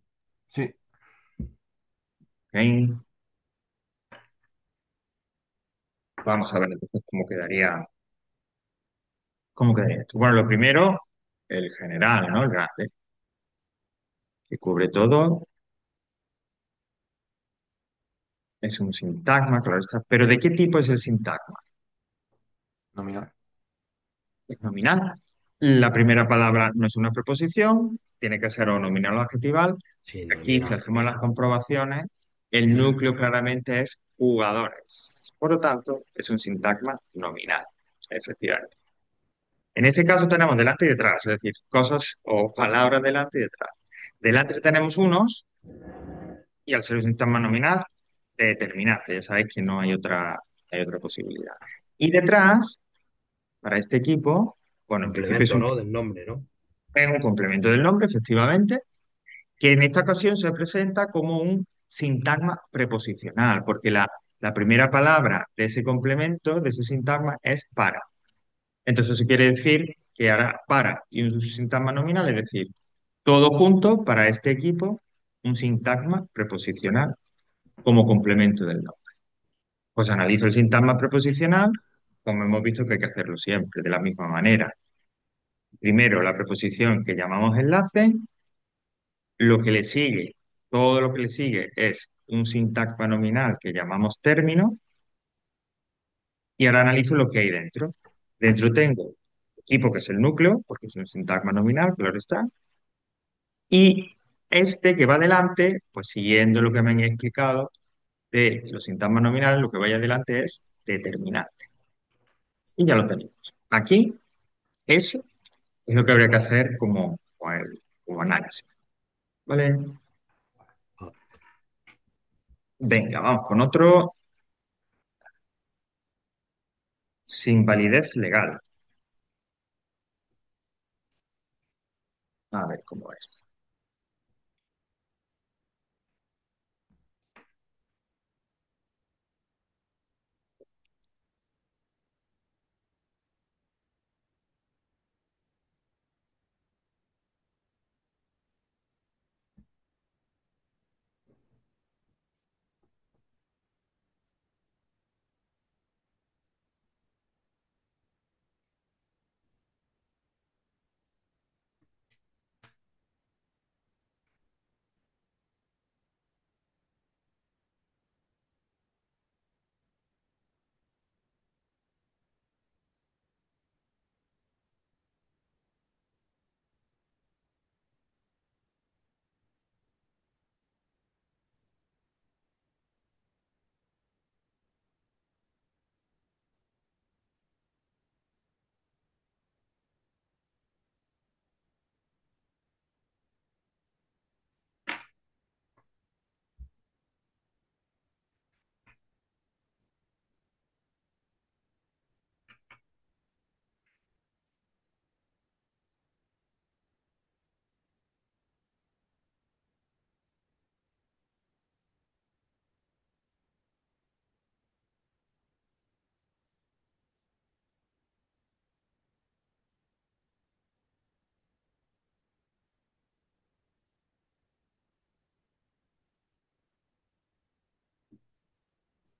Sí, Ok. Vamos a ver entonces cómo quedaría esto. Bueno, lo primero, el general, ¿no? El grande, que cubre todo, es un sintagma, claro está. Pero ¿de qué tipo es el sintagma? nominal. Es nominal. La primera palabra no es una preposición, tiene que ser o nominal o adjetival. Sí, Aquí, si nominal, hacemos las nominal. comprobaciones, el núcleo claramente es jugadores. Por lo tanto, es un sintagma nominal, efectivamente. En este caso tenemos delante y detrás, es decir, cosas o palabras delante y detrás. Delante tenemos unos y al ser un sintagma nominal, determinante. Ya sabéis que no hay otra posibilidad. Y detrás, para este equipo, bueno, en principio es Complemento, un, ¿no? Del nombre, ¿no? es un complemento del nombre, efectivamente, que en esta ocasión se presenta como un sintagma preposicional, porque la primera palabra de ese complemento, de ese sintagma, es para. Entonces eso quiere decir que ahora para y un sintagma nominal, es decir, todo junto para este equipo, un sintagma preposicional como complemento del nombre. Pues analizo el sintagma preposicional, como hemos visto que hay que hacerlo siempre, de la misma manera. Primero la preposición que llamamos enlace, lo que le sigue, todo lo que le sigue es un sintagma nominal que llamamos término, y ahora analizo lo que hay dentro. Dentro tengo equipo, que es el núcleo, porque es un sintagma nominal, claro está. Y este que va adelante, pues siguiendo lo que me han explicado de los sintagmas nominales, lo que vaya adelante es determinante. Y ya lo tenemos. Aquí, eso es lo que habría que hacer como análisis. ¿Vale? Ah, Venga, vamos con otro. sin validez legal. A ver cómo es.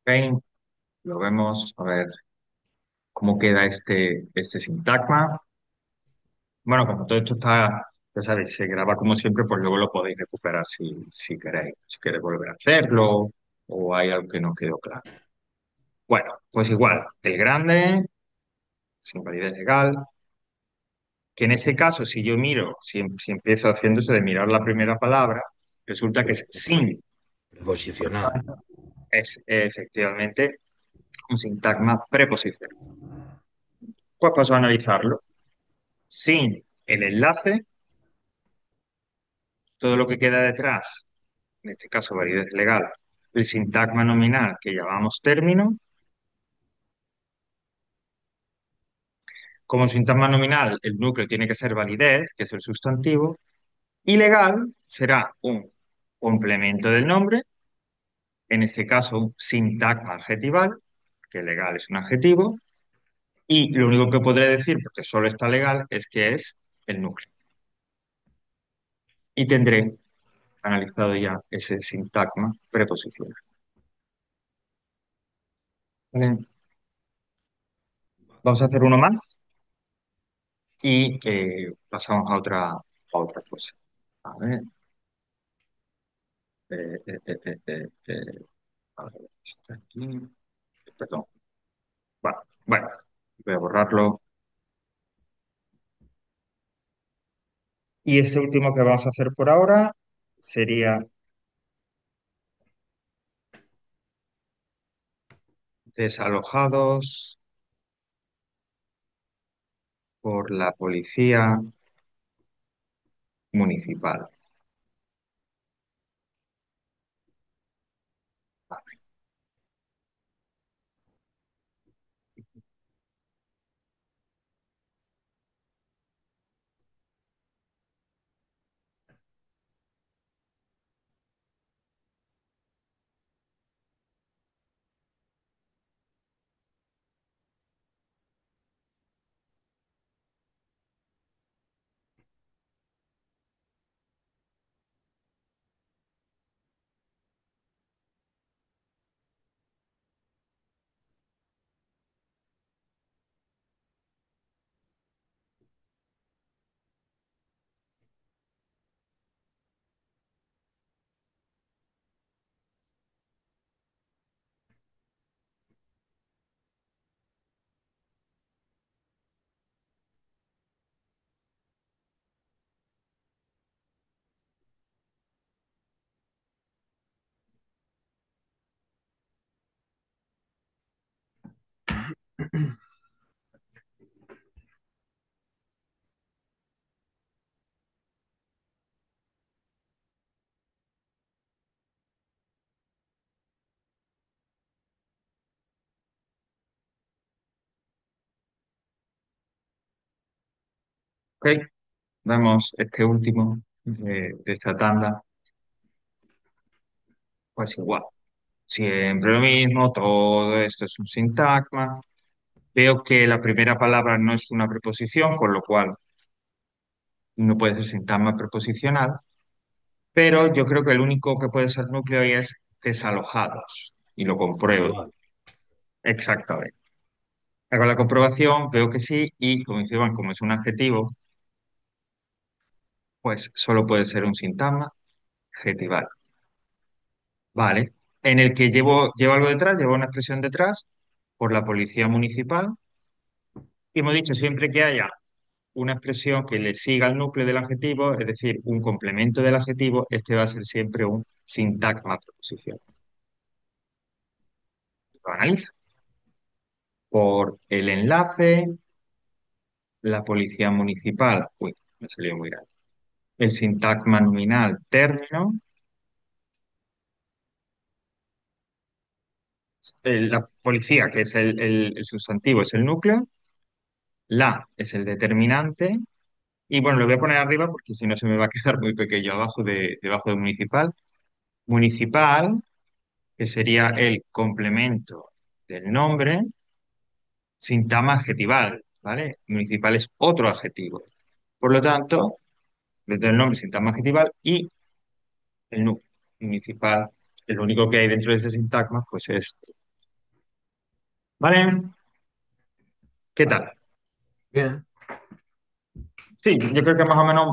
Ok, lo vemos, a ver cómo queda este sintagma. Bueno, como todo esto está, ya sabéis, se graba como siempre, pues luego lo podéis recuperar si queréis, si queréis volver a hacerlo o hay algo que no quedó claro. Bueno, pues igual, el grande, sin validez legal, que en este caso, si yo miro, si empiezo haciéndose de mirar la primera palabra, resulta que es sin. Preposicional. Es efectivamente un sintagma preposicional. Pues paso a analizarlo. Sin el enlace, todo lo que queda detrás, en este caso validez legal, el sintagma nominal que llamamos término. Como sintagma nominal, el núcleo tiene que ser validez, que es el sustantivo, y legal será un complemento del nombre, en este caso un sintagma adjetival, que legal es un adjetivo, y lo único que podré decir, porque solo está legal, es que es el núcleo. Y tendré analizado ya ese sintagma preposicional. Vale. Vamos a hacer uno más y pasamos a otra cosa. A ver, eh, eh, eh, eh, eh, eh, a ver, está aquí. Perdón. Bueno, bueno, voy a borrarlo. Y este último que vamos a hacer por ahora sería desalojados por la policía municipal. Ok, damos este último de esta tanda, pues igual. Siempre lo mismo, todo esto es un sintagma. Veo que la primera palabra no es una preposición, con lo cual no puede ser sintagma preposicional, pero yo creo que el único que puede ser núcleo ahí es desalojados, y lo compruebo. Igual. Exactamente. Hago la comprobación, veo que sí, y como dice Iván, como es un adjetivo, pues solo puede ser un sintagma adjetival. Vale. En el que llevo algo detrás, llevo una expresión detrás por la policía municipal. Y hemos dicho siempre que haya una expresión que le siga al núcleo del adjetivo, es decir, un complemento del adjetivo, este va a ser siempre un sintagma preposición. Lo analizo. Por el enlace, la policía municipal, uy, me salió muy grande. El sintagma nominal término, la policía, que es el sustantivo, es el núcleo, la es el determinante, y bueno, lo voy a poner arriba porque si no se me va a quedar muy pequeño debajo de municipal. Municipal, que sería el complemento del nombre, sintagma adjetival, ¿vale? Municipal es otro adjetivo. Por lo tanto, dentro del nombre, sintagma adjetival y el núcleo municipal, el único que hay dentro de ese sintagma, pues es, ¿vale? ¿Qué Vale. tal? Bien. Sí, yo creo que más o menos,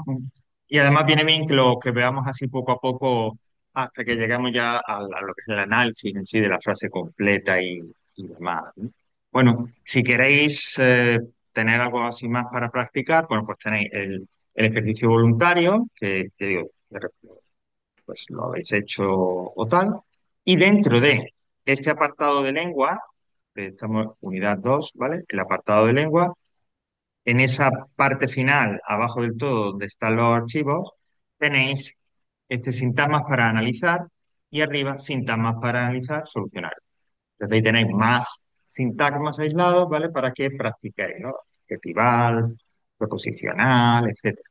y además viene bien que lo que veamos así poco a poco hasta que lleguemos ya a lo que es el análisis en sí de la frase completa y demás, ¿no? Bueno, si queréis tener algo así más para practicar, bueno, pues tenéis el ejercicio voluntario, que digo, pues lo habéis hecho o tal, y dentro de este apartado de lengua, que estamos unidad 2, ¿vale? El apartado de lengua en esa parte final, abajo del todo, donde están los archivos, tenéis este sintagmas para analizar y arriba sintagmas para analizar, solucionar. Entonces ahí tenéis más sintagmas aislados, ¿vale? Para que practiquéis, ¿no? Adjetival, preposicional, etcétera.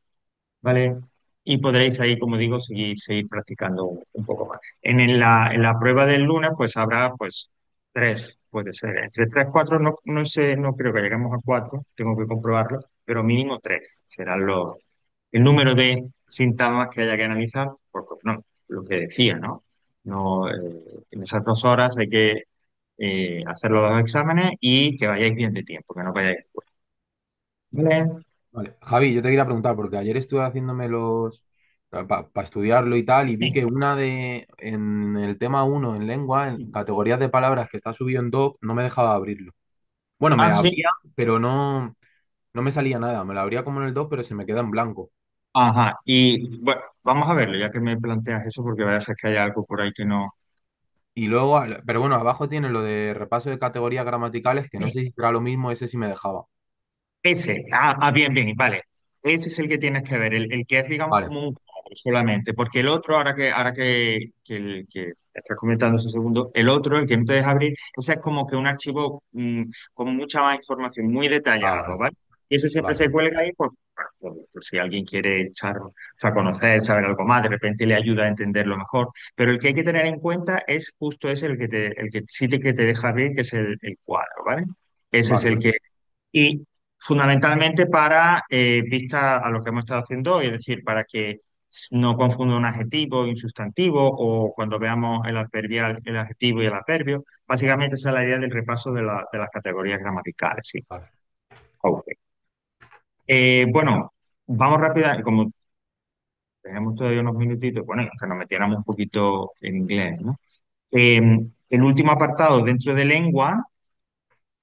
¿Vale? Y podréis ahí, como digo, seguir practicando un poco más. En la prueba del lunes, pues habrá, pues, tres, puede ser, entre tres, cuatro, no, no sé, no creo que lleguemos a cuatro, tengo que comprobarlo, pero mínimo tres serán el número de síntomas que haya que analizar, porque, no, lo que decía, ¿no? No, en esas 2 horas hay que hacer los 2 exámenes y que vayáis bien de tiempo, que no vayáis después. ¿Vale? Vale. Javi, yo te quería preguntar, porque ayer estuve haciéndome los para estudiarlo y tal, y vi Sí. que en el tema uno en lengua, en categorías de palabras que está subido en doc, no me dejaba abrirlo. Bueno, me Ah, sí. abría, pero no me salía nada. Me la abría como en el doc, pero se me queda en blanco. Ajá, y bueno, vamos a verlo, ya que me planteas eso, porque vaya a ser que haya algo por ahí que no. Y luego, pero bueno, abajo tiene lo de repaso de categorías gramaticales, que no Sí. sé si será lo mismo, ese sí me dejaba. Ese, bien, bien, vale. Ese es el que tienes que ver, el que es, digamos, Vale, como un cuadro solamente, porque el otro, que el que estás comentando ese segundo, el otro, el que no te deja abrir, ese es como que un archivo con mucha más información, muy detallado, vale, ¿vale? Y eso siempre vale, se cuelga ahí por si alguien quiere echar, o sea, conocer, saber algo más, de repente le ayuda a entenderlo mejor. Pero el que hay que tener en cuenta es justo ese, el que sí que te deja abrir, que es el cuadro, ¿vale? Ese es vale, el que y fundamentalmente para, vista a lo que hemos estado haciendo hoy, es decir, para que no confunda un adjetivo y un sustantivo o cuando veamos el adverbial, el adjetivo y el adverbio, básicamente esa es la idea del repaso de las categorías gramaticales, sí. vale. Ok. Bueno, vamos rápida, como tenemos todavía unos minutitos, bueno, que nos metiéramos un poquito en inglés, ¿no? Eh, el último apartado dentro de lengua.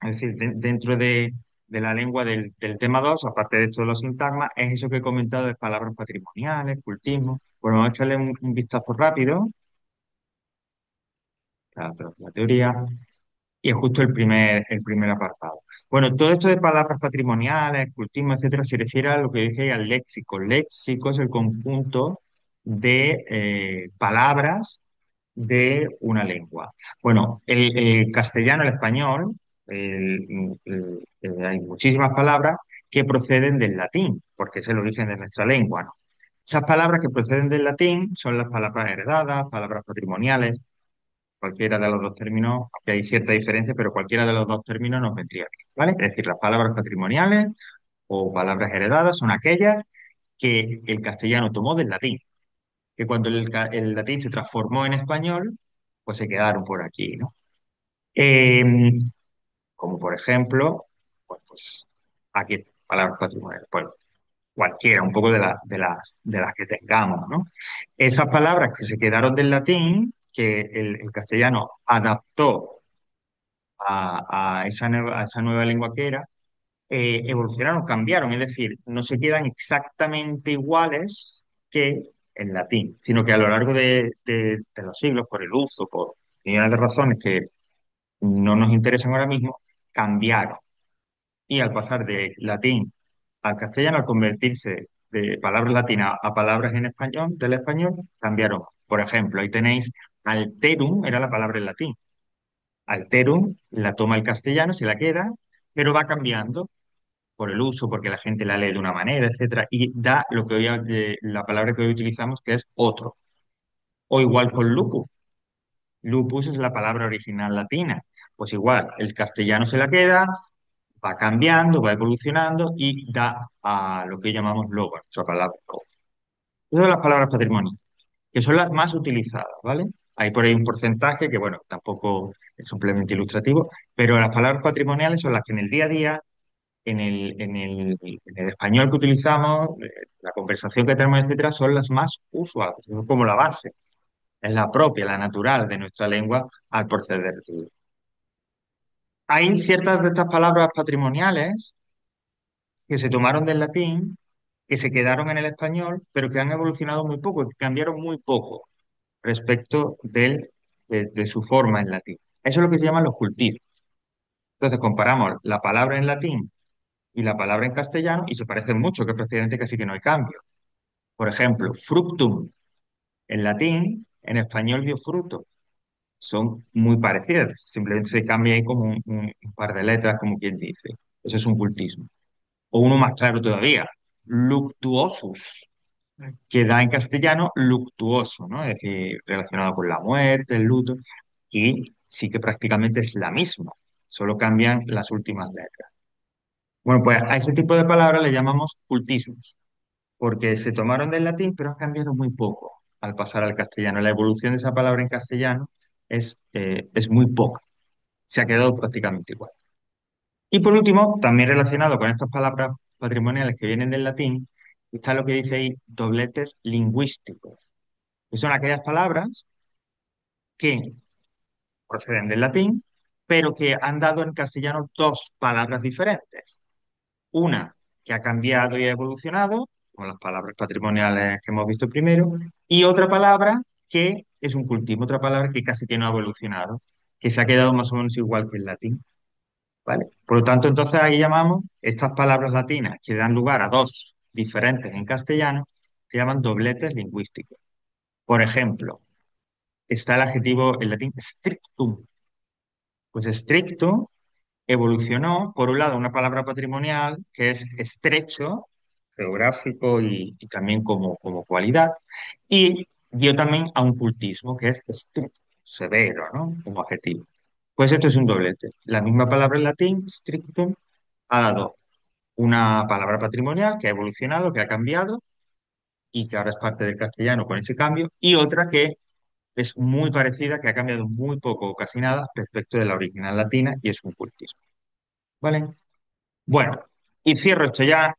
Es decir, dentro de la lengua del tema 2 aparte de todos los sintagmas, es eso que he comentado de palabras patrimoniales, cultismo. Bueno, vamos a echarle un vistazo rápido la teoría y es justo el primer apartado. Bueno, todo esto de palabras patrimoniales, cultismo, etcétera, se refiere a lo que dije al léxico. Léxico es el conjunto de palabras de una lengua. Bueno, el castellano, el español, Hay muchísimas palabras que proceden del latín, porque es el origen de nuestra lengua, ¿no? Esas palabras que proceden del latín son las palabras heredadas, palabras patrimoniales, cualquiera de los dos términos, aunque hay cierta diferencia, pero cualquiera de los dos términos nos vendría bien, ¿vale? Es decir, las palabras patrimoniales o palabras heredadas son aquellas que el castellano tomó del latín, que cuando el latín se transformó en español, pues se quedaron por aquí, ¿no? Eh, Como por ejemplo, pues aquí están, palabras patrimoniales, pues cualquiera, un poco de las que tengamos, ¿no? Esas palabras que se quedaron del latín, que el castellano adaptó a esa nueva lengua que era, evolucionaron, cambiaron, es decir, no se quedan exactamente iguales que en latín, sino que a lo largo de los siglos, por el uso, por millones de razones que no nos interesan ahora mismo, cambiaron. Y al pasar de latín al castellano, al convertirse de palabras latinas a palabras en español, del español, cambiaron. Por ejemplo, ahí tenéis alterum, era la palabra en latín. Alterum la toma el castellano, se la queda, pero va cambiando por el uso, porque la gente la lee de una manera, etcétera, y da lo que hoy, la palabra que hoy utilizamos, que es otro. O igual con lupus. Lupus es la palabra original latina. Pues igual, el castellano se la queda, va cambiando, va evolucionando y da a lo que llamamos logo, nuestra palabra logo. Esas son las palabras patrimonio, que son las más utilizadas, ¿vale? Hay por ahí un porcentaje que, bueno, tampoco es simplemente ilustrativo, pero las palabras patrimoniales son las que en el día a día, en el español que utilizamos, la conversación que tenemos, etcétera, son las más usuales, son como la base, es la propia, la natural de nuestra lengua al proceder. Hay ciertas de estas palabras patrimoniales que se tomaron del latín, que se quedaron en el español, pero que han evolucionado muy poco, que cambiaron muy poco respecto de su forma en latín. Eso es lo que se llaman los cultivos. Entonces comparamos la palabra en latín y la palabra en castellano y se parecen mucho, que prácticamente casi que no hay cambio. Por ejemplo, fructum en latín, en español dio fruto. Son muy parecidas, simplemente se cambia ahí como un par de letras, como quien dice. Eso es un cultismo. O uno más claro todavía, luctuosus, que da en castellano luctuoso, ¿no? Es decir, relacionado con la muerte, el luto, y sí que prácticamente es la misma, solo cambian las últimas letras. Bueno, pues a ese tipo de palabras le llamamos cultismos, porque se tomaron del latín, pero han cambiado muy poco al pasar al castellano. La evolución de esa palabra en castellano es muy poca, se ha quedado prácticamente igual. Y por último, también relacionado con estas palabras patrimoniales que vienen del latín, está lo que dice ahí dobletes lingüísticos, que son aquellas palabras que proceden del latín, pero que han dado en castellano dos palabras diferentes. Una que ha cambiado y ha evolucionado, como las palabras patrimoniales que hemos visto primero, y otra palabra que es un cultivo, otra palabra que casi que no ha evolucionado, que se ha quedado más o menos igual que el latín. ¿Vale? Por lo tanto, entonces ahí llamamos estas palabras latinas que dan lugar a dos diferentes en castellano, se llaman dobletes lingüísticos. Por ejemplo, está el adjetivo en latín strictum. Pues stricto evolucionó, por un lado, una palabra patrimonial que es estrecho, geográfico y también como cualidad, y dio también a un cultismo que es estricto, severo, ¿no? Como adjetivo. Pues esto es un doblete. La misma palabra en latín, strictum, ha dado una palabra patrimonial que ha evolucionado, que ha cambiado y que ahora es parte del castellano con ese cambio, y otra que es muy parecida, que ha cambiado muy poco o casi nada respecto de la original latina y es un cultismo. ¿Vale? Bueno, y cierro esto ya,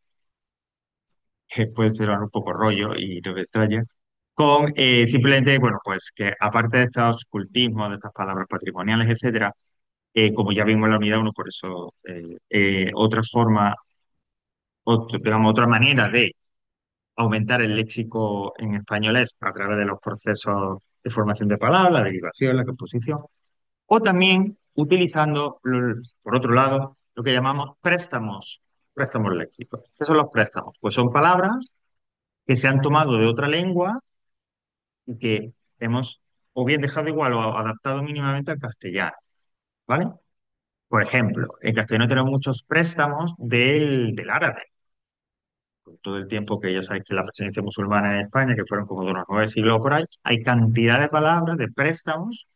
que puede ser un poco rollo y no me extraña, con simplemente, bueno, pues que aparte de estos cultismos, de estas palabras patrimoniales, etcétera, como ya vimos en la unidad uno, por eso otra forma, digamos, otra manera de aumentar el léxico en español es a través de los procesos de formación de palabras, la derivación, la composición, o también utilizando, por otro lado, lo que llamamos préstamos léxicos. ¿Qué son los préstamos? Pues son palabras que se han tomado de otra lengua y que hemos o bien dejado igual o adaptado mínimamente al castellano, ¿vale? Por ejemplo, en castellano tenemos muchos préstamos del árabe. Con todo el tiempo que ya sabéis que la presencia musulmana en España, que fueron como de unos 9 siglos por ahí, hay cantidad de palabras, de préstamos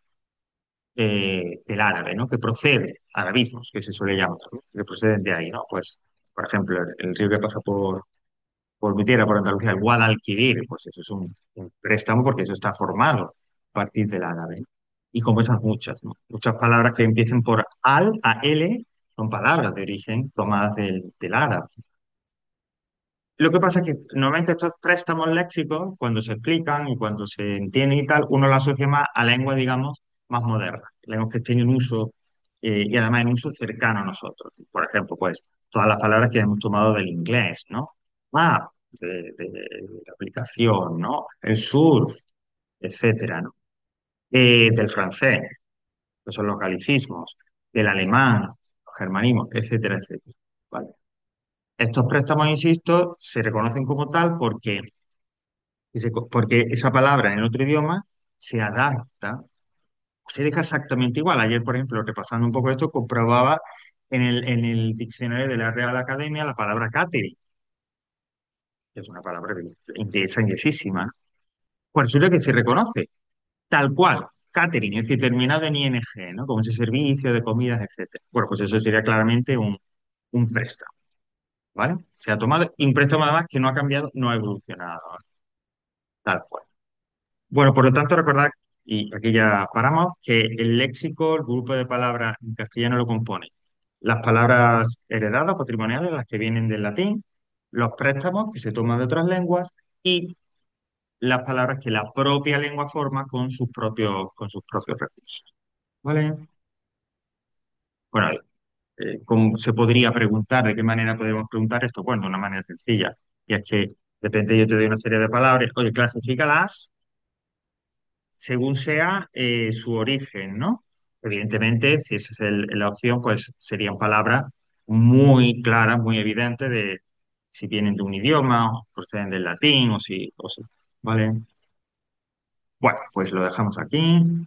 del árabe, ¿no? Que procede, arabismos, que se suele llamar, ¿no? Que proceden de ahí, ¿no? Pues, por ejemplo, el río que pasa por mi tierra, por Andalucía, el Guadalquivir, pues eso es un préstamo porque eso está formado a partir del árabe. Y como esas muchas, ¿no? Muchas palabras que empiecen por al, a l, son palabras de origen tomadas del árabe. Lo que pasa es que normalmente estos préstamos léxicos, cuando se explican y cuando se entienden y tal, uno lo asocia más a lenguas, digamos, más modernas, lenguas que tienen uso y además en uso cercano a nosotros. Por ejemplo, pues todas las palabras que hemos tomado del inglés, ¿no? Ah, de la aplicación, ¿no? El surf, etcétera, ¿no? Del francés, que son los galicismos, del alemán, los germanismos, etcétera, etcétera. ¿Vale? Estos préstamos, insisto, se reconocen como tal porque esa palabra en el otro idioma se adapta, se deja exactamente igual. Ayer, por ejemplo, repasando un poco esto, comprobaba en el diccionario de la Real Academia la palabra catering, que es una palabra inglesa, inglesísima. Pues resulta que se reconoce tal cual, catering, es decir, terminado en ing, ¿no? Como ese servicio de comidas, etcétera. Bueno, pues eso sería claramente un préstamo, ¿vale? Se ha tomado, y un préstamo además que no ha cambiado, no ha evolucionado, ¿no? Tal cual. Bueno, por lo tanto, recordad, y aquí ya paramos, que el léxico, el grupo de palabras en castellano lo compone las palabras heredadas, patrimoniales, las que vienen del latín, los préstamos que se toman de otras lenguas y las palabras que la propia lengua forma con sus propios recursos. ¿Vale? Bueno, ¿cómo se podría preguntar? ¿De qué manera podemos preguntar esto? Bueno, de una manera sencilla. Y es que de repente yo te doy una serie de palabras, oye, clasifícalas según sea su origen, ¿no? Evidentemente, si esa es la opción, pues serían palabras muy claras, muy evidentes de si vienen de un idioma, o proceden del latín, ¿vale? Bueno, pues lo dejamos aquí.